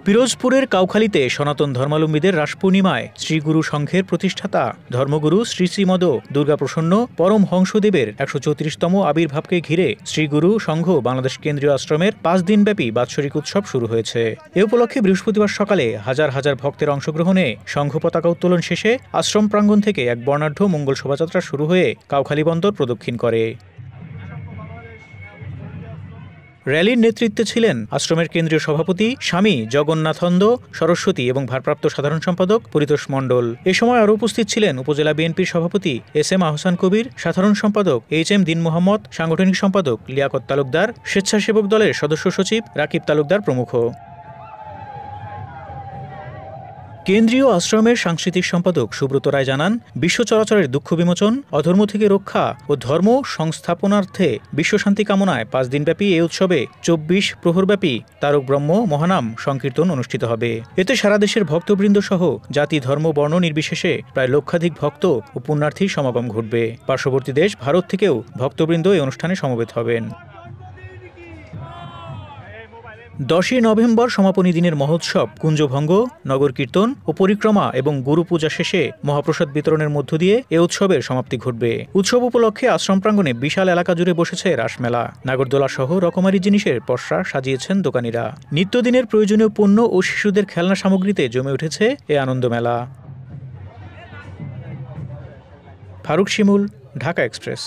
পিরোজপুরের কাউখালীতে সনাতন ধর্মাবলম্বীদের রাস পূর্ণিমায় শ্রীগুরু সংঘের প্রতিষ্ঠাতা ধর্মগুরু শ্রী শ্রীমদ দুর্গাপ্রসন্ন পরম হংসদেবের ১৩৪তম আবির্ভাবকে ঘিরে শ্রীগুরু সংঘ বাংলাদেশ কেন্দ্রীয় আশ্রমের ৫ দিনব্যাপী বাৎসরিক উৎসব শুরু হয়েছে। এ উপলক্ষে বৃহস্পতিবার সকালে হাজার হাজার ভক্তের অংশগ্রহণে সংঘ পতাকা উত্তোলন শেষে আশ্রম প্রাঙ্গণ থেকে এক বর্ণাঢ্য মঙ্গল শোভাযাত্রা শুরু হয়ে কাউখালী বন্দর প্রদক্ষিণ করে। র্যালির নেতৃত্বে ছিলেন আশ্রমের কেন্দ্রীয় সভাপতি স্বামী জগন্নাথন্দ সরস্বতী এবং ভারপ্রাপ্ত সাধারণ সম্পাদক পরিতোষ মণ্ডল। এ সময় আরও উপস্থিত ছিলেন উপজেলা বিএনপির সভাপতি এস.এম. আহসান কবির, সাধারণ সম্পাদক এইচ.এম. দীন মোহাম্মদ, সাংগঠনিক সম্পাদক লিয়াকত তালুকদার, স্বেচ্ছাসেবক দলের সদস্য সচিব রাকিব তালুকদার প্রমুখ। কেন্দ্রীয় আশ্রমের সাংস্কৃতিক সম্পাদক সুব্রত রায় জানান, বিশ্ব চরাচরের দুঃখ বিমোচন, অধর্ম থেকে রক্ষা ও ধর্ম সংস্থাপনার্থে বিশ্বশান্তি কামনায় ৫ দিনব্যাপী এই উৎসবে ২৪ প্রহরব্যাপী তারক ব্রহ্ম মহানাম সংকীর্তন অনুষ্ঠিত হবে। এতে সারা দেশের ভক্তবৃন্দ সহ জাতি ধর্ম বর্ণ নির্বিশেষে প্রায় লক্ষাধিক ভক্ত ও পুণ্যার্থীর সমাগম ঘটবে। পার্শ্ববর্তী দেশ ভারত থেকেও ভক্তবৃন্দ এই অনুষ্ঠানে সমবেত হবেন। ১০ই নভেম্বর সমাপনী দিনের মহোৎসব কুঞ্জভঙ্গ, নগর কীর্তন ও পরিক্রমা এবং গুরু পূজা শেষে মহাপ্রসাদ বিতরণের মধ্য দিয়ে এ উৎসবের সমাপ্তি ঘটবে। উৎসব উপলক্ষে আশ্রম প্রাঙ্গণে বিশাল এলাকা জুড়ে বসেছে রাসমেলা। নাগরদোলা সহ রকমারি জিনিসের পসরা সাজিয়েছেন দোকানিরা। নিত্যদিনের প্রয়োজনীয় পণ্য ও শিশুদের খেলনা সামগ্রীতে জমে উঠেছে এ আনন্দমেলা। ফারুক শিমুল, ঢাকা এক্সপ্রেস।